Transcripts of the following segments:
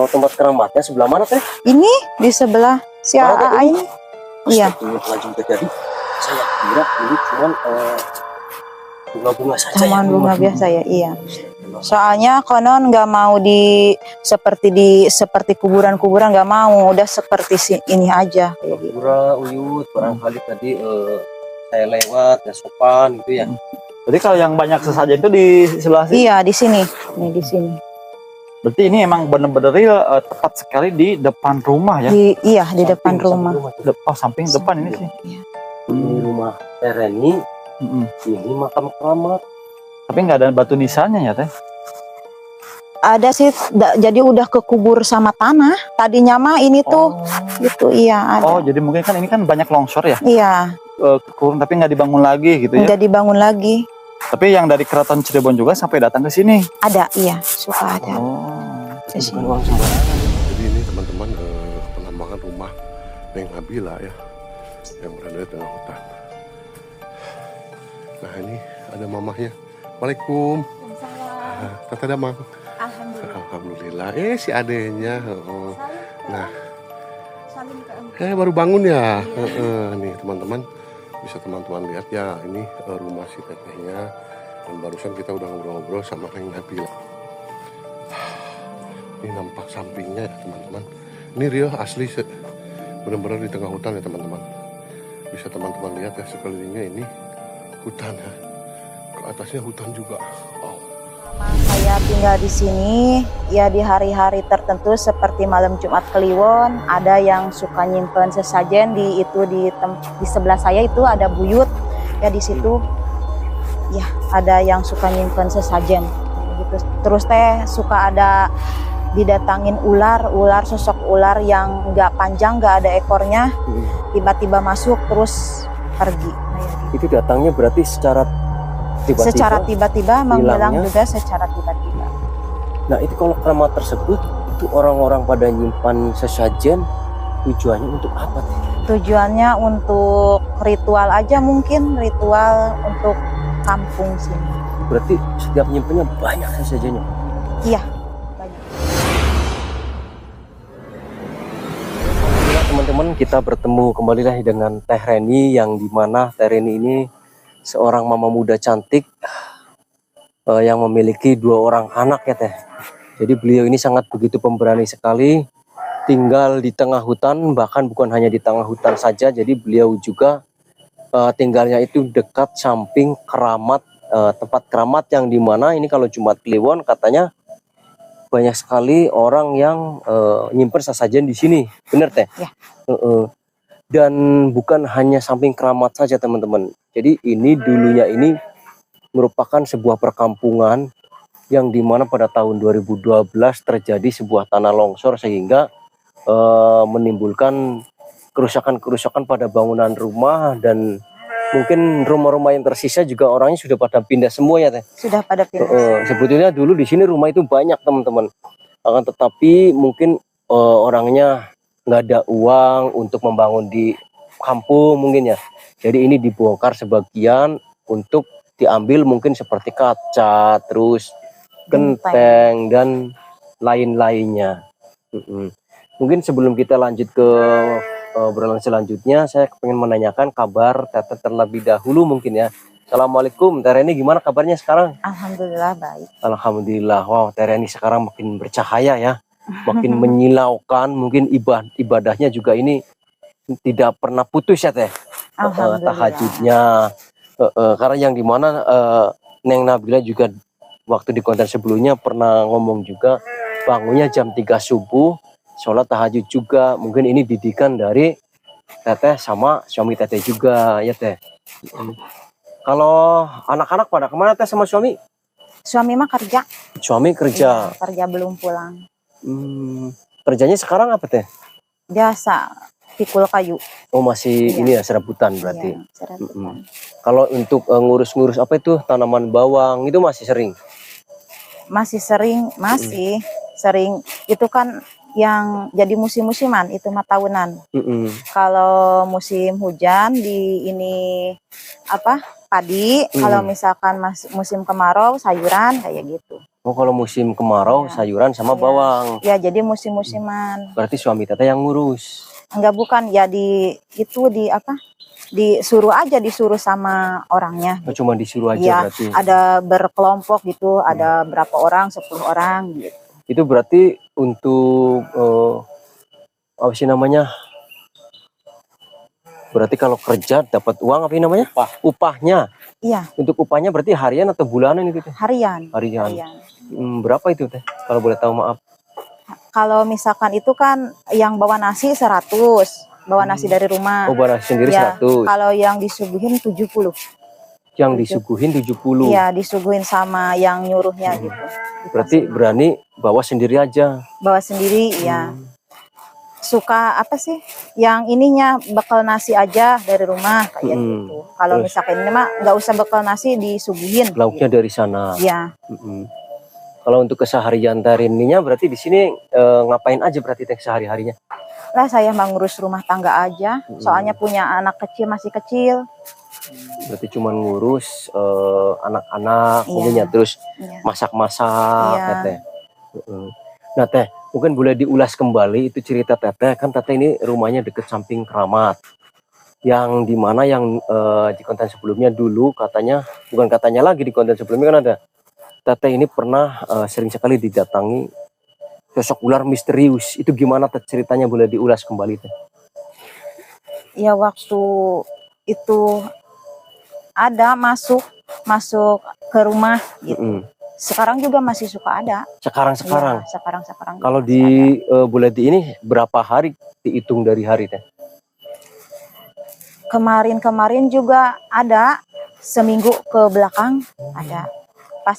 Kalau tempat keramatnya sebelah mana teh? Ini di sebelah si AA ini. Iya. Jadi saya kira ini cuma bunga-bunga saja. Taman bunga biasa ya, iya. Soalnya konon nggak mau seperti kuburan-kuburan, nggak mau, udah seperti ini aja kayak gitu. Pura uyut barangkali tadi saya lewat ya sopan gitu ya. Jadi kalau yang banyak sesajen itu di sebelah sini. Iya, di sini. Nih di sini. Berarti ini emang benar-benar real tepat sekali di depan rumah ya. Iya, di depan rumah. Samping depan ini sih. Iya. Ini rumah Tereni. Ini makam keramat. Tapi nggak ada batu nisannya ya teh. Ada sih, jadi udah kekubur sama tanah. Tadinya mah ini tuh, gitu, iya ada. Oh, jadi mungkin kan ini kan banyak longsor ya. Iya. Kurang tapi nggak dibangun lagi gitu ya. Nggak dibangun lagi. Tapi yang dari Keraton Cirebon juga sampai datang ke sini. Ada, iya, suka ada. Bukan uang sembarangan. Jadi ini teman-teman penambangan rumah Neng Nabila ya, yang berada di tengah hutan. Nah ini ada mamahnya. Waalaikum. Tata Damang. Alhamdulillah. Si adenya. Nah, baru bangun ya. Nih teman-teman, bisa teman-teman lihat ya, ini rumah si tetehnya. Dan barusan kita udah ngobrol-ngobrol sama Neng Nabila. Ini nampak sampingnya ya teman-teman. Ini real asli benar-benar di tengah hutan ya teman-teman. Bisa teman-teman lihat ya sekelilingnya ini hutan ya. Ke atasnya hutan juga. Wow. Saya tinggal di sini ya di hari-hari tertentu seperti malam Jumat Kliwon, ada yang suka nyimpen sesajen di sebelah saya itu ada buyut ya, di situ ya ada yang suka nyimpen sesajen gitu. Terus teh suka ada didatangin ular sosok ular yang nggak panjang, nggak ada ekornya, tiba-tiba masuk terus pergi. Itu datangnya berarti secara tiba-tiba, menghilang juga secara tiba-tiba. Nah itu kalau keramat tersebut itu orang-orang pada nyimpan sesajen, tujuannya untuk apa? Tujuannya untuk ritual aja, mungkin ritual untuk kampung sini. Berarti setiap nyimpennya banyak sesajennya? Iya. Teman-teman, kita bertemu kembali lagi dengan Teh Reni, yang dimana Teh Reni ini seorang mama muda cantik yang memiliki 2 orang anak ya Teh. Jadi beliau ini sangat begitu pemberani sekali, tinggal di tengah hutan, bahkan bukan hanya di tengah hutan saja. Jadi beliau juga tinggalnya itu dekat samping keramat, tempat keramat yang dimana ini kalau Jumat Kliwon katanya banyak sekali orang yang nyimpen sesajen di sini, bener Teh? Ya. Dan bukan hanya samping keramat saja teman-teman. Jadi ini dulunya ini merupakan sebuah perkampungan yang dimana pada tahun 2012 terjadi sebuah tanah longsor sehingga menimbulkan kerusakan-kerusakan pada bangunan rumah, dan mungkin rumah-rumah yang tersisa juga orangnya sudah pada pindah semua ya Teh? Sudah pada pindah. Sebetulnya dulu di sini rumah itu banyak teman-teman, akan tetapi mungkin orangnya nggak ada uang untuk membangun di kampung mungkin ya. Jadi ini dibongkar sebagian untuk diambil mungkin seperti kaca, terus genteng dan lain-lainnya. Mungkin sebelum kita lanjut ke obrolan selanjutnya, saya pengen menanyakan kabar Teteh terlebih dahulu mungkin ya. Assalamualaikum Teh Reni, gimana kabarnya sekarang? Alhamdulillah baik. Alhamdulillah. Wow, Teh Reni sekarang makin bercahaya ya, makin menyilaukan. Mungkin ibadahnya juga ini tidak pernah putus ya Teh. Tahajudnya, karena yang dimana Neng Nabila juga waktu di konten sebelumnya pernah ngomong juga bangunnya jam 3 subuh, sholat tahajud juga. Mungkin ini didikan dari Teteh sama suami Teteh juga ya Teh. Kalau anak-anak pada kemana Teh sama suami? Suami mah kerja. Suami kerja. Iya, kerja belum pulang. Kerjanya sekarang apa Teh? Biasa pikul kayu. Oh masih ini ya, serabutan berarti. Iya, serabutan. Kalau untuk ngurus-ngurus apa itu tanaman bawang itu masih sering? Masih sering, sering. Itu kan yang jadi musim-musiman, itu mah tahunan. Kalau musim hujan di ini padi, kalau misalkan musim kemarau sayuran kayak gitu. Oh, kalau musim kemarau Ya. sayuran sama Ya. bawang. Ya, jadi musim-musiman. Berarti suami teteh yang ngurus. Enggak, bukan, ya di apa? Disuruh sama orangnya. Oh, cuma disuruh aja Iya, berarti. ada berkelompok gitu, ada berapa orang, 10 orang gitu. Itu berarti untuk apa sih namanya? Berarti kalau kerja dapat uang apa ini namanya? Upahnya. Iya, Untuk upahnya berarti harian atau bulanan itu teh? harian. Harian. Berapa itu teh? Kalau boleh tahu maaf. Kalau misalkan itu kan yang bawa nasi 100, bawa nasi dari rumah. Oh, barang sendiri Ya, 100. kalau yang disuguhin 70. Yang disuguhin 70. Iya, disuguhin sama yang nyuruhnya gitu. Berarti berani bawa sendiri aja. Bawa sendiri, ya. Suka apa sih? Yang ininya bekal nasi aja dari rumah kayak gitu. Kalau Terus? misalkan ini mah nggak usah bekal nasi, disuguhin. Lauknya dari sana. Iya. Kalau untuk keseharian tarininya berarti di sini ngapain aja berarti teh sehari-harinya? Lah saya mah ngurus rumah tangga aja. Soalnya punya anak kecil, masih kecil. Berarti cuma ngurus anak-anak, Iya. mungkin ya, terus Iya. masak-masak, Iya. teteh. Nah teh, mungkin boleh diulas kembali itu cerita teteh, kan teteh ini rumahnya deket samping keramat. Yang dimana yang di konten sebelumnya dulu katanya, bukan katanya lagi, di konten sebelumnya kan ada, teteh ini pernah sering sekali didatangi sosok ular misterius. Itu gimana teh ceritanya, boleh diulas kembali teh? Ya waktu itu ada masuk ke rumah gitu. Sekarang juga masih suka ada. Sekarang. Ya, sekarang. Kalau boleh di ini berapa hari dihitung dari hari teh? Kemarin juga ada, seminggu ke belakang ada. Pas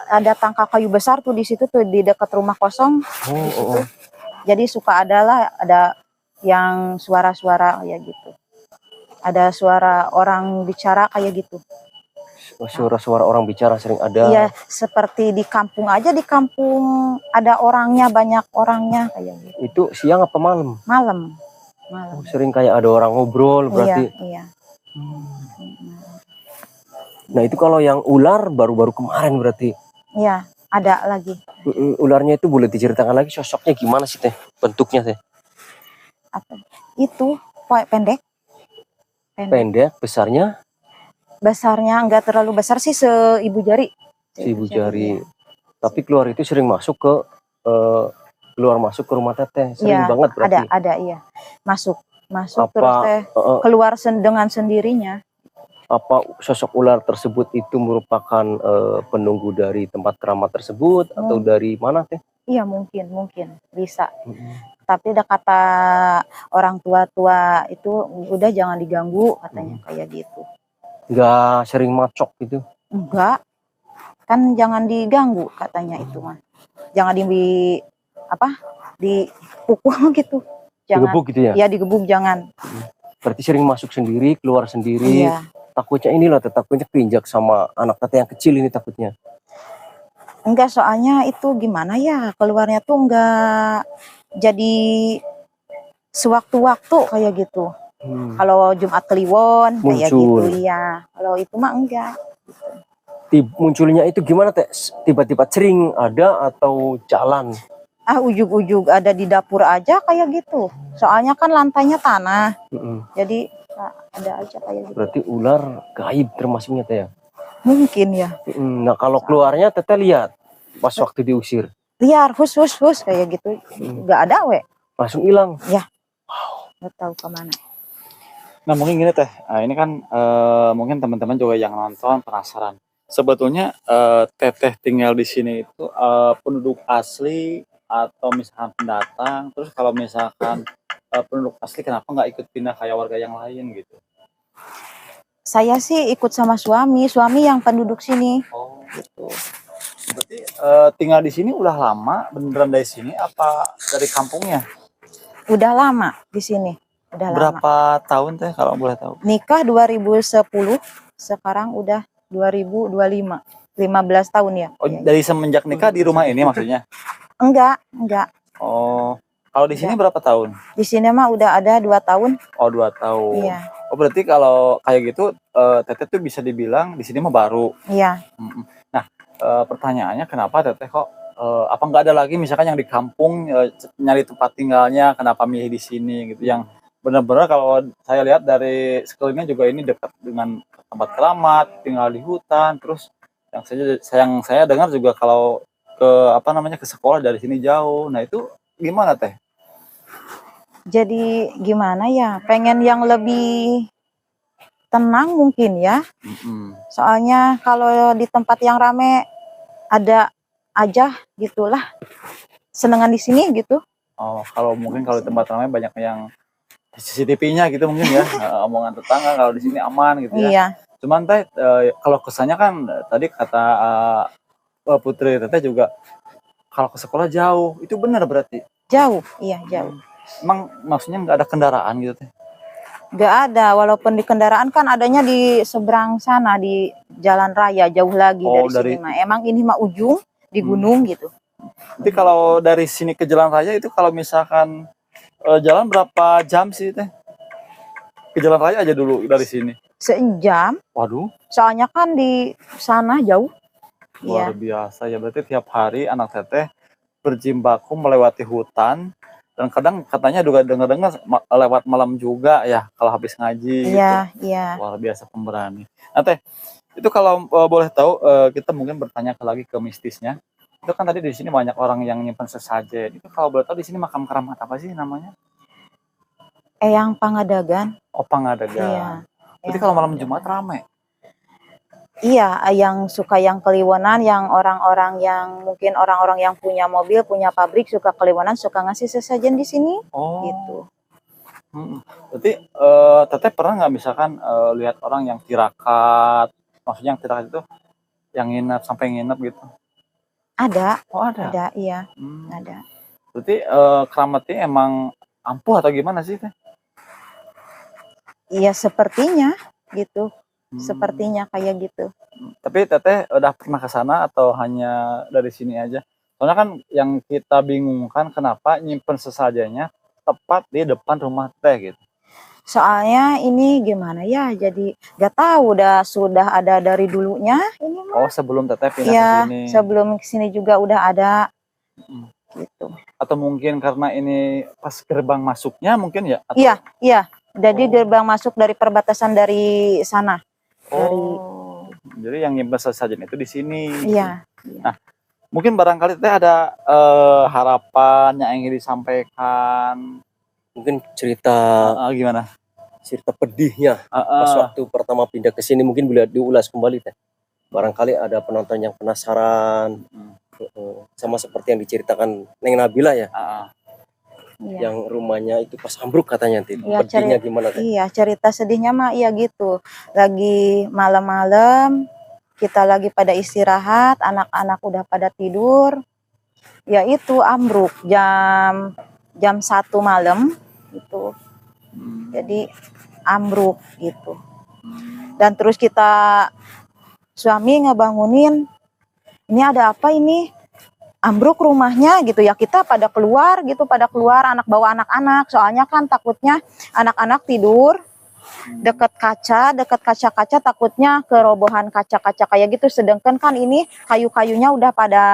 ada tangka kayu besar tuh di situ tuh di dekat rumah kosong. Jadi suka ada yang suara-suara kayak gitu. Ada suara orang bicara kayak gitu. Suara-suara orang bicara sering ada. Iya, seperti di kampung aja, di kampung ada orangnya, banyak orangnya kayak gitu. Itu siang apa malam? Malam. Sering kayak ada orang ngobrol berarti. Iya. Nah itu kalau yang ular baru-baru kemarin berarti. Iya, ada lagi. Ularnya itu boleh diceritakan lagi sosoknya gimana sih teh? Bentuknya teh? Apa? Itu pendek. Pendek, besarnya? Besarnya enggak terlalu besar sih, seibu jari. Seibu jari. Ya. Tapi keluar itu sering masuk ke rumah teteh. Sering banget berarti. Ada iya. Masuk Apa, terus teh keluar dengan sendirinya. Apa sosok ular tersebut itu merupakan penunggu dari tempat keramat tersebut atau dari mana teh? Iya, mungkin bisa. Tapi udah kata orang tua itu udah jangan diganggu katanya kayak gitu. Enggak sering macok gitu? Enggak, kan jangan diganggu katanya itu mah. Jangan dipukul gitu. Jangan. Digebuk gitu ya? Iya, digebuk jangan. Berarti sering masuk sendiri, keluar sendiri. Iya. Takutnya takutnya keinjak sama anak teteh yang kecil ini takutnya. Enggak, soalnya itu gimana ya, keluarnya tuh enggak jadi sewaktu-waktu kayak gitu. Kalau Jumat Kliwon kayak gitu ya. Kalau itu mah enggak. Munculnya itu gimana teh? Tiba-tiba sering ada atau jalan? Ujug-ujug ada di dapur aja kayak gitu. Soalnya kan lantainya tanah. Jadi ada aja kayak gitu. Berarti ular gaib termasuknya teh ya? Mungkin ya. Nah kalau keluarnya teteh lihat pas waktu diusir? Liar, hus kayak gitu. Enggak ada Langsung hilang? Ya. Nggak tahu kemana. Nah mungkin gini teh, ini kan mungkin teman-teman juga yang nonton penasaran. Sebetulnya teteh tinggal di sini itu penduduk asli atau misalkan pendatang. Terus kalau misalkan penduduk asli kenapa nggak ikut pindah kayak warga yang lain gitu? Saya sih ikut sama suami yang penduduk sini. Oh gitu. Berarti tinggal di sini udah lama beneran dari sini apa dari kampungnya? Udah lama di sini. Udah Berapa lama. tahun teh kalau boleh tahu? Nikah 2010, sekarang udah 2025. 15 tahun ya. Oh, dari semenjak nikah di rumah ini maksudnya? Enggak. Oh, kalau di sini berapa tahun? Di sini mah udah ada 2 tahun. Oh, 2 tahun. Iya. Oh, berarti kalau kayak gitu teteh tuh bisa dibilang di sini mah baru. Iya. Nah, pertanyaannya kenapa teteh kok apa nggak ada lagi misalkan yang di kampung nyari tempat tinggalnya, kenapa milih di sini gitu, yang benar-benar kalau saya lihat dari sekelilingnya juga ini dekat dengan tempat keramat, tinggal di hutan, terus yang saya dengar juga kalau ke apa namanya ke sekolah dari sini jauh. Nah itu gimana teh? Jadi gimana ya, pengen yang lebih tenang mungkin ya. Soalnya kalau di tempat yang rame ada aja gitulah. Senengan di sini gitu. Oh, kalau mungkin kalau di tempat ramai banyak yang CCTV-nya gitu mungkin ya, omongan tetangga, kalau di sini aman gitu ya. Iya, Cuman teh kalau kesannya kan tadi kata Putri teteh juga kalau ke sekolah jauh, itu benar berarti? jauh. Iya, jauh. Emang maksudnya nggak ada kendaraan gitu teh? Nggak ada, walaupun di kendaraan kan adanya di seberang sana di jalan raya jauh lagi Oh, dari sini mah. Emang ini mah ujung di gunung gitu. Jadi kalau dari sini ke jalan raya itu kalau misalkan jalan berapa jam sih teh? Ke jalan raya aja dulu dari sini. Sejam, Waduh, soalnya kan di sana jauh. luar Iya, biasa ya. Berarti tiap hari anak teteh berjibaku melewati hutan, dan kadang katanya juga dengar-dengar lewat malam juga ya kalau habis ngaji gitu. iya, iya. Luar biasa pemberani. Nah teh, itu kalau boleh tahu kita mungkin bertanya lagi ke mistisnya. Itu kan tadi di sini banyak orang yang nyimpan sesajen. Itu kalau boleh tahu di sini makam keramat apa sih namanya? Eyang Pangadagan. Oh, Pangadagan. Iya. Berarti Eyang kalau malam Pangadagan. Jumat ramai. Iya, yang suka yang kliwonan, yang orang-orang yang mungkin orang-orang yang punya mobil, punya pabrik suka kliwonan, suka ngasih sesajen di sini. Oh. Gitu. Berarti teteh pernah nggak misalkan lihat orang yang tirakat? Maksudnya yang tirakat itu yang nginep sampai nginep gitu? Ada, Oh ada. ada, iya, Hmm. ada. Berarti keramatnya emang ampuh atau gimana sih teh? Iya, sepertinya gitu. Hmm. Sepertinya kayak gitu. Tapi teteh udah pernah ke sana atau hanya dari sini aja? Soalnya kan yang kita bingungkan kenapa nyimpen sesajanya tepat di depan rumah teh gitu. Soalnya ini gimana ya, jadi gak tahu sudah ada dari dulunya ini mah. Oh, sebelum teteh pindah Iya, ke sini. sebelum kesini juga udah ada. Gitu. Atau mungkin karena ini pas gerbang masuknya mungkin ya? Atau... Iya, iya. Jadi gerbang masuk dari perbatasan dari sana. Oh, jadi yang nyimpen sesajen itu di sini. Iya. Nah, mungkin barangkali teh ada harapan yang ingin disampaikan. Mungkin cerita Gimana? cerita pedihnya pas waktu pertama pindah ke sini mungkin boleh diulas kembali teh. Barangkali ada penonton yang penasaran. Sama seperti yang diceritakan Neng Nabila ya. Iya. Yang rumahnya itu pas ambruk katanya itu. Iya, pedihnya gimana teh? Iya, cerita sedihnya mah iya gitu. Lagi malam-malam, kita lagi pada istirahat, anak-anak udah pada tidur. Ya itu ambruk jam 1 malam gitu. Jadi ambruk gitu. Dan terus kita suami ngebangunin, ini ada apa ini? Ambruk rumahnya gitu ya, kita pada keluar gitu, anak bawa anak-anak, soalnya kan takutnya anak-anak tidur dekat kaca takutnya kerobohan kaca-kaca kayak gitu, sedangkan kan ini kayu-kayunya udah pada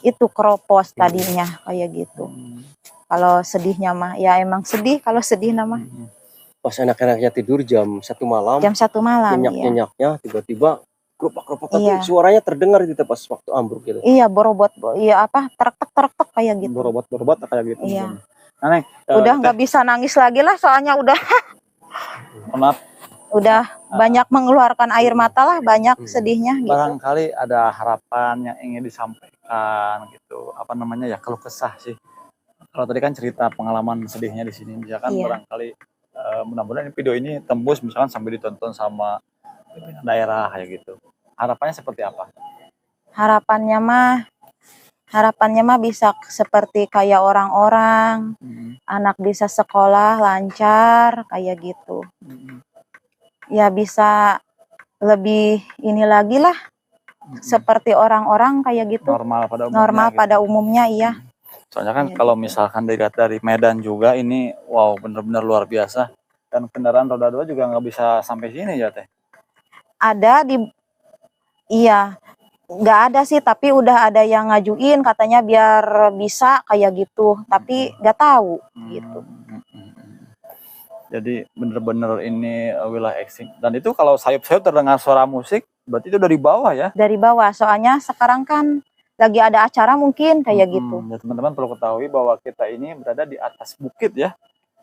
itu keropos tadinya kayak gitu. Kalau sedihnya mah ya emang sedih kalau sedih nama. Pas anak-anaknya tidur jam 1 malam. Jam 1 malam. Nyenyak-nyenyaknya tiba-tiba keropak-keropak tapi Iya. suaranya terdengar gitu pas waktu ambruk gitu. Iya, borobot, iya apa, tertek kayak gitu. Borobot kayak gitu. Iya. Nah, Neng, Udah nggak bisa nangis lagi lah, soalnya udah maaf, udah banyak mengeluarkan air mata lah, banyak sedihnya gitu. barangkali ada harapan yang ingin disampaikan gitu. Apa namanya ya, keluh kesah sih. Kalau tadi kan cerita pengalaman sedihnya di sini, misalkan barangkali mudah-mudahan video ini tembus misalkan sampai ditonton sama daerah kayak gitu. Harapannya seperti apa? Harapannya mah bisa seperti kayak orang-orang, anak bisa sekolah lancar kayak gitu. Ya bisa lebih ini lagi lah, seperti orang-orang kayak gitu. Normal pada umumnya. Iya. Soalnya kan kalau misalkan dilihat dari Medan juga ini, wow benar-benar luar biasa. Dan kendaraan roda 2 juga nggak bisa sampai sini ya teh. Ada di, iya, nggak ada sih, tapi udah ada yang ngajuin katanya biar bisa kayak gitu, tapi nggak tahu gitu. Jadi bener-bener ini wilayah ekstrim. Dan itu kalau sayup-sayup terdengar suara musik, berarti itu dari bawah ya? Dari bawah, soalnya sekarang kan lagi ada acara mungkin kayak gitu. Ya, teman-teman perlu ketahui bahwa kita ini berada di atas bukit ya.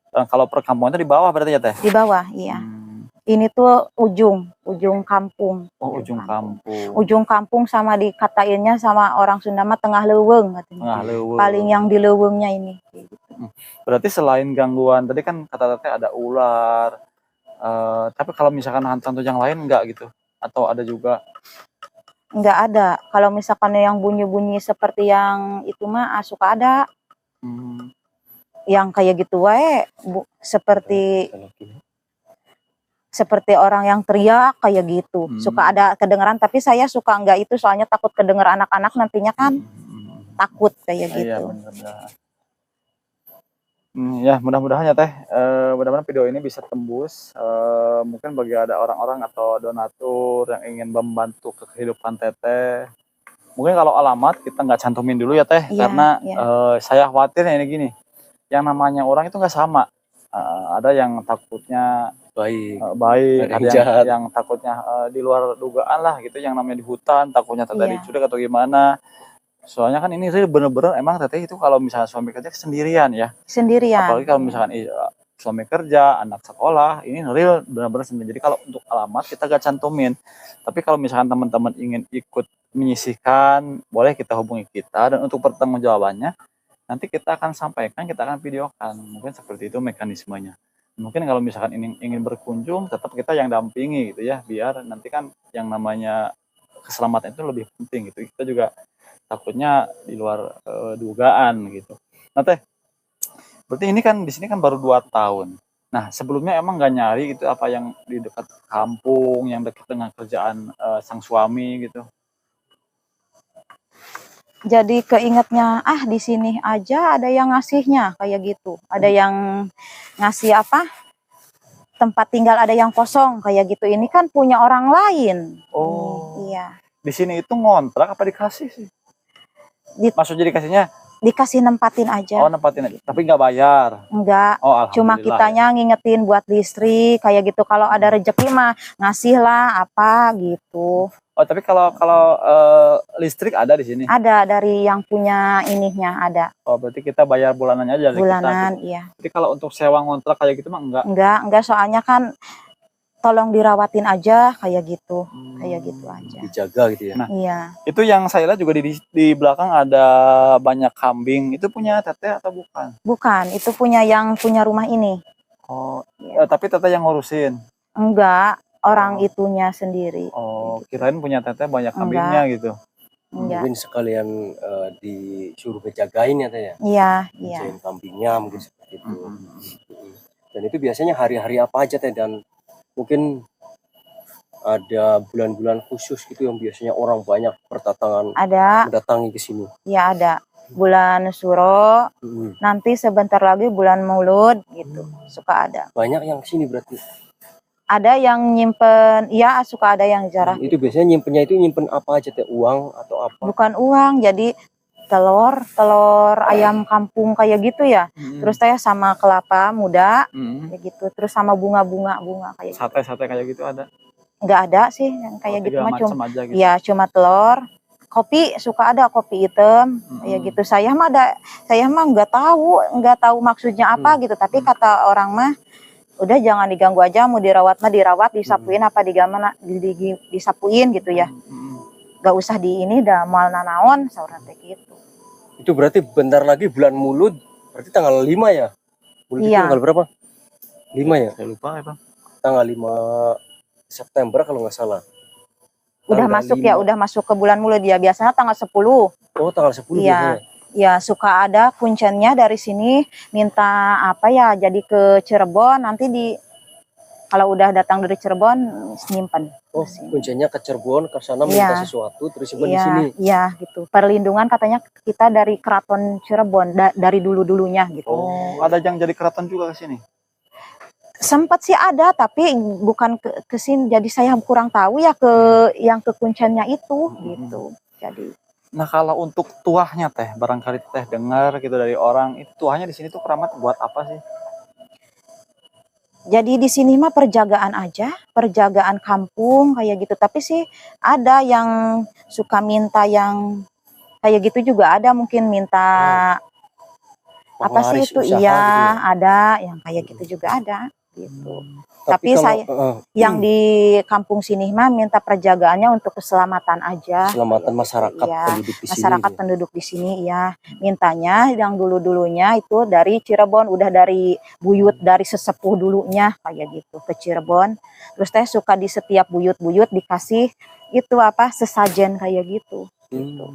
Dan kalau perkampungan itu di bawah berarti ya Teh? Di bawah, iya. Ini tuh ujung kampung. Oh, ujung kampung. Ujung kampung sama dikatainnya sama orang Sunda mah tengah leuweung katanya. Tengah leuweung. Paling yang di leuweungnya ini. Berarti selain gangguan tadi kan kata Teteh ada ular. Tapi kalau misalkan hantu-hantu yang lain enggak gitu? Atau ada juga? Enggak ada. Kalau misalkan yang bunyi-bunyi seperti yang itu mah suka ada. Yang kayak gitu wae, seperti orang yang teriak kayak gitu. Suka ada kedengeran, tapi saya suka enggak itu soalnya takut kedenger anak-anak nantinya kan. Takut kayak gitu. Iya, benar. Ya mudah-mudahan ya Teh, mudah-mudahan video ini bisa tembus. Mungkin bagi ada orang-orang atau donatur yang ingin membantu ke kehidupan Teteh. Mungkin kalau alamat kita nggak cantumin dulu ya Teh, karena saya khawatir ini gini, yang namanya orang itu nggak sama. Ada yang takutnya baik, ada yang takutnya di luar dugaan lah gitu, yang namanya di hutan takutnya Teteh diculik atau gimana. Soalnya kan ini bener-bener emang Teteh itu kalau misalnya suami kerja sendirian ya. Sendirian. Apalagi kalau misalkan suami kerja, anak sekolah, ini real bener-bener sendirian. Jadi kalau untuk alamat kita gak cantumin. Tapi kalau misalkan teman-teman ingin ikut menyisihkan, boleh kita hubungi kita. Dan untuk pertanggungjawabannya, nanti kita akan sampaikan, kita akan videokan. Mungkin seperti itu mekanismenya. Mungkin kalau misalkan ingin berkunjung, tetap kita yang dampingi gitu ya. Biar nanti kan yang namanya keselamatan itu lebih penting gitu. Kita juga takutnya di luar dugaan gitu. Nah Teh, berarti ini kan di sini kan baru 2 tahun. Nah sebelumnya emang gak nyari gitu apa yang di dekat kampung, yang dekat dengan kerjaan sang suami gitu? Jadi keingetnya di sini aja ada yang ngasihnya kayak gitu. Ada yang ngasih apa? Tempat tinggal ada yang kosong kayak gitu. Ini kan punya orang lain. Oh. Iya. Di sini itu ngontrak apa dikasih sih? Maksudnya dikasihnya? Dikasih nempatin aja. Oh nempatin aja, tapi nggak bayar? Enggak, cuma kitanya ngingetin buat listrik kayak gitu. Kalau ada rezeki mah ngasih lah apa gitu. Oh tapi kalau listrik ada di sini? Ada, dari yang punya ininya ada. Oh berarti kita bayar bulanannya aja? Bulanan, kita, gitu. Iya. Jadi kalau untuk sewa ngontrak kayak gitu mah enggak? Enggak, soalnya kan tolong dirawatin aja kayak gitu. Kayak gitu aja. Dijaga gitu ya. Nah, iya. Itu yang saya lihat juga di belakang ada banyak kambing. Itu punya Teteh atau bukan? Bukan, itu punya yang punya rumah ini. Oh, iya. Tapi Teteh yang ngurusin? Enggak, orang itunya sendiri. Oh, kirain punya Teteh banyak kambingnya gitu. Mungkin sekalian disuruh ngejagain ya Teh ya? Iya. Ngejagain kambingnya mungkin seperti itu. Dan itu biasanya hari-hari apa aja Teh, dan mungkin ada bulan-bulan khusus gitu yang biasanya orang banyak mendatangi ke sini? Iya ada. Bulan Suro, nanti sebentar lagi bulan Maulud gitu, suka ada. Banyak yang kesini berarti? Ada yang nyimpen, iya suka ada yang jarah. Itu biasanya nyimpen apa aja Teh? Uang atau apa? Bukan uang, jadi telur ayam kampung kayak gitu ya. Terus saya sama kelapa muda kayak gitu, terus sama bunga kayak gitu. Sate kayak gitu ada? Nggak ada sih yang kayak gitu mah, cuma gitu. Ya cuma telur. Kopi suka ada, kopi hitam kayak gitu. Saya mah nggak tahu maksudnya apa gitu, tapi kata orang mah udah jangan diganggu aja, mau dirawat mah dirawat, disapuin apa disapuin gitu ya. Gak usah dah mal nanaon sauran teh gitu. Itu berarti bentar lagi bulan Maulud, berarti tanggal 5 ya? Maulud itu tanggal berapa? 5 ya? Saya lupa ya Bang. Tanggal 5 September kalau nggak salah. Udah masuk 5. Ya, udah masuk ke bulan Maulud ya. Biasanya tanggal 10. Oh, tanggal 10 biasanya? Ya, suka ada kuncennya dari sini, minta apa ya, jadi ke Cirebon, nanti kalau udah datang dari Cirebon, nyimpen. Oh, kuncinya ke Cirebon, ke sana minta sesuatu, terus simpan di sini? Iya, gitu. Perlindungan katanya kita dari Keraton Cirebon, dari dulu-dulunya gitu. Oh, ada yang jadi keraton juga ke sini? Sempat sih ada, tapi bukan ke sini. Jadi saya kurang tahu ya ke yang ke Kuncennya itu gitu. Jadi. Nah kalau untuk tuahnya teh, barangkali teh dengar gitu dari orang, itu tuahnya di sini tuh keramat buat apa sih? Jadi di sini mah perjagaan aja, perjagaan kampung kayak gitu. Tapi sih ada yang suka minta yang kayak gitu juga ada, mungkin minta apa sih Penglaris itu? usaha Iya, gitu ya. ada yang kayak gitu juga ada gitu. Tapi kalau saya yang di kampung sini mah minta perjagaannya untuk keselamatan aja. keselamatan Kayak gitu, masyarakat iya. penduduk di sini. Masyarakat penduduk di sini ya. Mintanya yang dulu-dulunya itu dari Cirebon, udah dari buyut dari sesepuh dulunya kayak gitu ke Cirebon. Terus teh suka di setiap buyut-buyut dikasih itu apa sesajen kayak gitu. Gitu.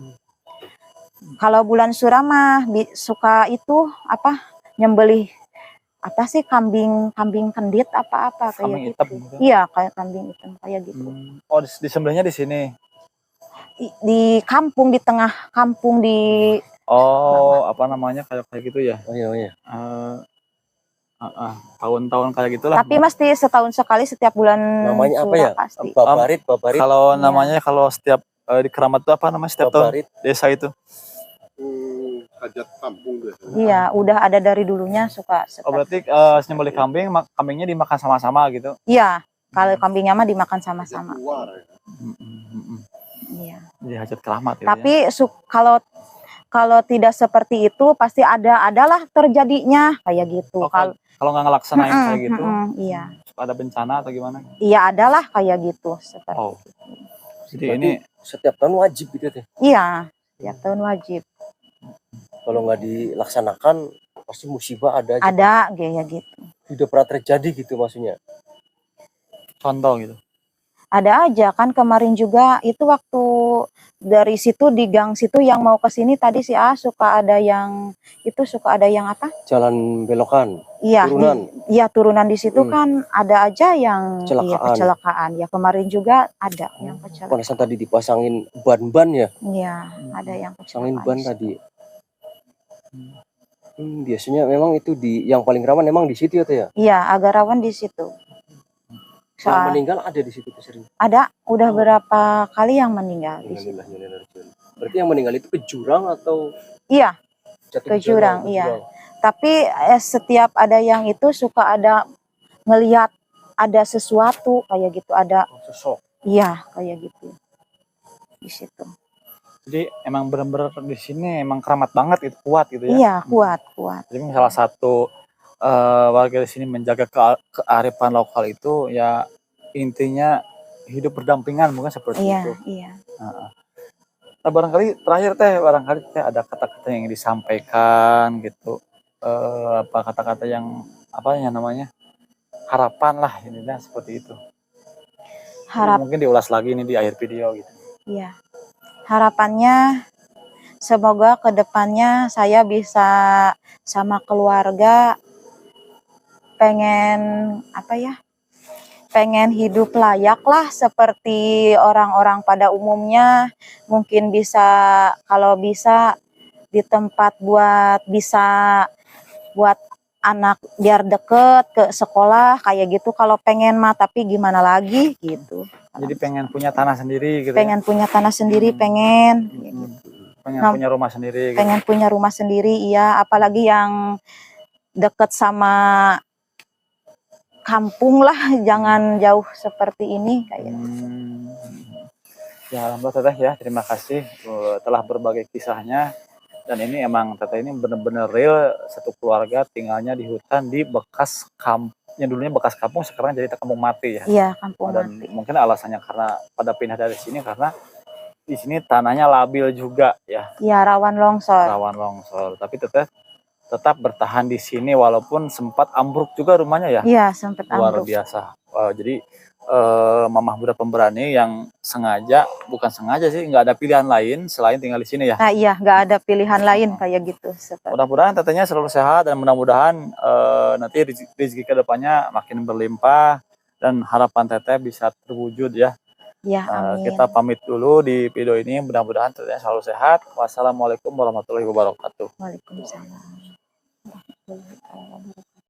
Kalau bulan suram mah suka itu apa nyembelih apa sih kambing kendit apa kayak Kambing gitu. hitam gitu. Iya, kayak kambing hitam kayak gitu. Oh, disembelihnya di sini. Di kampung, di tengah kampung di Oh, apa namanya kayak gitu ya? Oh iya. Tahun-tahun kayak gitulah. Tapi mesti setahun sekali setiap bulan Namanya apa ya? pasti. Babarit. Kalau Iya. namanya kalau setiap di keramat itu apa namanya setiap Babarit. tahun desa itu? Hajat kampung deh. Iya, udah ada dari dulunya suka. Oh, berarti nyembelih kambing, kambingnya dimakan sama-sama gitu. Iya, kalau kambingnya mah dimakan sama-sama. Iya. Jadi hajat keramat gitu. Tapi kalau tidak seperti itu pasti adalah terjadinya kayak gitu. Kalau nggak ngelaksanain kayak gitu, iya. ada bencana atau gimana? Iya, adalah kayak gitu seperti. Oh. Jadi berarti ini setiap tahun wajib gitu teh. Iya, setiap tahun wajib. Kalau nggak dilaksanakan pasti musibah ada aja. Ada kayak gitu. Sudah pernah terjadi gitu maksudnya. contoh gitu. Ada aja kan kemarin juga itu waktu dari situ di gang situ yang mau ke sini tadi si A suka ada yang apa? Jalan belokan. Iya, Turunan. Turunan di situ kan ada aja yang kecelakaan. Ya kemarin juga ada yang kecelakaan. Panasan tadi dipasangin ban-ban ya? Iya, ada yang pasangin kecelakaan. ban tadi. Biasanya memang itu yang paling rawan memang di situ ya Teh ya? Iya, agak rawan di situ. Yang meninggal ada di situ sering. Ada, udah berapa kali yang meninggal di situ. Berarti yang meninggal itu ke jurang atau? Iya, ke jurang, iya. Tapi setiap ada yang itu suka ada ngelihat ada sesuatu kayak gitu, ada sosok. Iya, kayak gitu. Di situ. Jadi emang benar-benar di sini emang keramat banget itu, kuat gitu ya. Iya, kuat. Jadi salah satu warga di sini menjaga kearifan lokal itu ya intinya hidup berdampingan mungkin seperti itu. Iya. Nah, barangkali terakhir Teh, ada kata-kata yang disampaikan gitu, apa kata-kata yang apa ya namanya harapan lah inilah seperti itu. Mungkin diulas lagi nih di akhir video gitu. Iya. Harapannya semoga kedepannya saya bisa sama keluarga pengen hidup layak lah seperti orang-orang pada umumnya, mungkin bisa kalau bisa di tempat buat anak biar deket ke sekolah kayak gitu kalau pengen mah, tapi gimana lagi gitu. Jadi pengen punya tanah sendiri gitu. Pengen punya tanah sendiri, pengen punya rumah sendiri gitu. Pengen punya rumah sendiri, iya, apalagi yang deket sama kampung lah, jangan jauh seperti ini kayak gitu. Ya alhamdulillah Teteh ya, terima kasih telah berbagi kisahnya. Dan ini emang Teteh ini benar-benar real, satu keluarga tinggalnya di hutan di bekas kampung, yang dulunya bekas kampung sekarang jadi kampung mati ya. Iya, kampung mati. Mungkin alasannya karena pada pindah dari sini karena di sini tanahnya labil juga ya. Iya, rawan longsor. Tapi tetap bertahan di sini walaupun sempat ambruk juga rumahnya ya. Iya, sempat ambruk. Luar biasa. Jadi Mamah Buddha Pemberani yang bukan sengaja sih, nggak ada pilihan lain selain tinggal di sini ya. Nah iya, nggak ada pilihan lain kayak gitu. Mudah-mudahan Tetehnya selalu sehat dan mudah-mudahan nanti rezeki kedepannya makin berlimpah dan harapan Teteh bisa terwujud ya. Ya, amin. Kita pamit dulu di video ini, mudah-mudahan Tetehnya selalu sehat. Wassalamualaikum warahmatullahi wabarakatuh. Waalaikumsalam.